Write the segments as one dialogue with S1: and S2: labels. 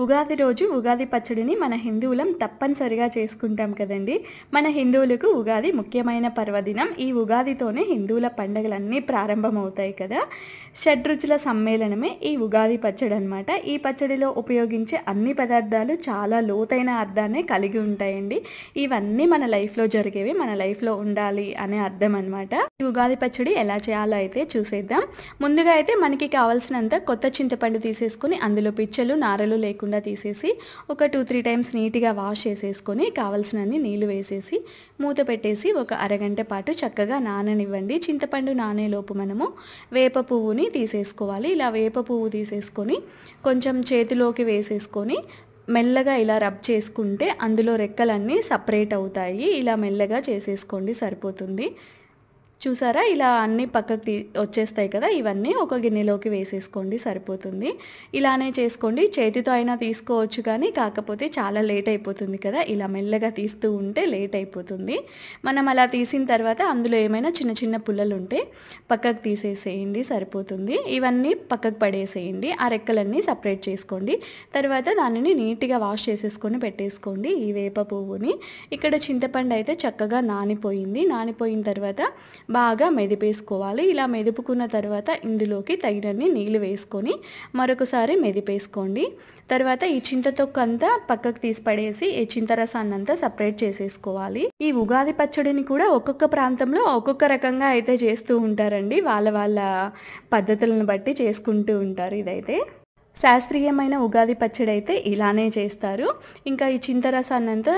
S1: ఉగాది రోజు ఉగాది పచ్చడిని మన హిందువులం తప్పనిసరిగా చేసుకుంటాం కదండి. మన హిందువులకు ఉగాది ముఖ్యమైన పర్వదినం. ఈ ఉగాదితోనే హిందువుల పండుగలన్నీ ప్రారంభమవుతాయి కదా. షడ్రుచుల సమ్మేళనమే ఈ ఉగాది పచ్చడి అనమాట. ఈ పచ్చడిలో ఉపయోగించే అన్ని పదార్థాలు చాలా లోతైన అర్థాన్ని కలిగి ఉంటాయండి. ఇవన్నీ మన లైఫ్లో జరిగేవి, మన లైఫ్లో ఉండాలి అనే అర్థం అనమాట. ఈ ఉగాది పచ్చడి ఎలా చేయాలో అయితే చూసేద్దాం. ముందుగా అయితే మనకి కావాల్సినంత కొత్త చింతపండు తీసేసుకుని అందులో పిచ్చలు నారలు లేకుండా తీసేసి ఒక 2-3 టైమ్స్ నీట్గా వాష్ చేసేసుకొని కావాల్సినన్ని నీళ్లు వేసేసి మూత పెట్టేసి ఒక అరగంట పాటు చక్కగా నాననివ్వండి. చింతపండు నానేలోపు మనము వేప పువ్వుని తీసేసుకోవాలి. ఇలా వేప పువ్వు తీసేసుకొని కొంచెం చేతిలోకి వేసేసుకొని మెల్లగా ఇలా రబ్ చేసుకుంటే అందులో రెక్కలన్నీ సపరేట్ అవుతాయి. ఇలా మెల్లగా చేసేసుకోండి, సరిపోతుంది. చూసారా, ఇలా అన్నీ పక్కకు వచ్చేస్తాయి కదా. ఇవన్నీ ఒక గిన్నెలోకి వేసేసుకోండి, సరిపోతుంది. ఇలానే చేసుకోండి. చేతితో అయినా తీసుకోవచ్చు, కానీ కాకపోతే చాలా లేట్ అయిపోతుంది కదా. ఇలా మెల్లగా తీస్తూ ఉంటే లేట్ అయిపోతుంది. మనం అలా తీసిన తర్వాత అందులో ఏమైనా చిన్న చిన్న పుల్లలు ఉంటే పక్కకు తీసేసేయండి, సరిపోతుంది. ఇవన్నీ పక్కకు పడేసేయండి. ఆ రెక్కలన్నీ సపరేట్ చేసుకోండి. తర్వాత దానిని నీట్గా వాష్ చేసేసుకొని పెట్టేసుకోండి. ఈ వేప పువ్వుని ఇక్కడ చింతపండు అయితే చక్కగా నానిపోయింది. నానిపోయిన తర్వాత బాగా మెదిపేసుకోవాలి. ఇలా మెదుపుకున్న తర్వాత ఇందులోకి తగినన్ని నీళ్ళు వేసుకొని మరొకసారి మెదిపేసుకోండి. తర్వాత ఈ చింతతొక్కు అంతా పక్కకు తీసి పడేసి ఈ చింతరసాన్ని అంతా సపరేట్ చేసేసుకోవాలి. ఈ ఉగాది పచ్చడిని కూడా ఒక్కొక్క ప్రాంతంలో ఒక్కొక్క రకంగా అయితే చేస్తూ ఉంటారండి. వాళ్ళ పద్ధతులను బట్టి చేసుకుంటూ ఉంటారు. ఇదైతే శాస్త్రీయమైన ఉగాది పచ్చడి అయితే ఇలానే చేస్తారు. ఇంకా ఈ చింతరసాన్ని అంతా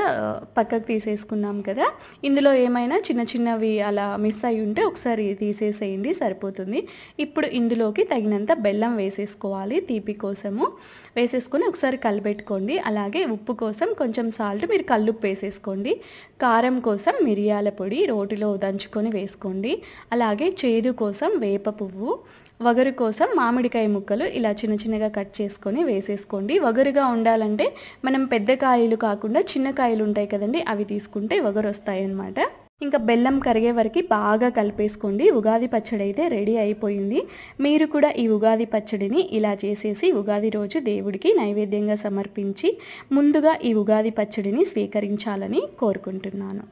S1: పక్కకు తీసేసుకున్నాం కదా. ఇందులో ఏమైనా చిన్న చిన్నవి అలా మిస్ అయి ఉంటే ఒకసారి తీసేసేయండి, సరిపోతుంది. ఇప్పుడు ఇందులోకి తగినంత బెల్లం వేసేసుకోవాలి. తీపి కోసము వేసేసుకొని ఒకసారి కలిపెట్టుకోండి. అలాగే ఉప్పు కోసం కొంచెం సాల్ట్, మీరు కల్లుప్పు వేసేసుకోండి. కారం కోసం మిరియాల పొడి రోటిలో దంచుకొని వేసుకోండి. అలాగే చేదు కోసం వేప పువ్వు, వగరు కోసం మామిడికాయ ముక్కలు ఇలా చిన్న చిన్నగా కట్ చేసుకొని వేసేసుకోండి. వగరుగా ఉండాలంటే మనం పెద్ద కాయలు కాకుండా చిన్న కాయలు ఉంటాయి కదండి, అవి తీసుకుంటే వగరు వస్తాయి అన్నమాట. ఇంకా బెల్లం కరిగే వరకు బాగా కలిపేసుకోండి. ఉగాది పచ్చడి అయితే రెడీ అయిపోయింది. మీరు కూడా ఈ ఉగాది పచ్చడిని ఇలా చేసేసి ఉగాది రోజు దేవుడికి నైవేద్యంగా సమర్పించి ముందుగా ఈ ఉగాది పచ్చడిని స్వీకరించాలని కోరుకుంటున్నాను.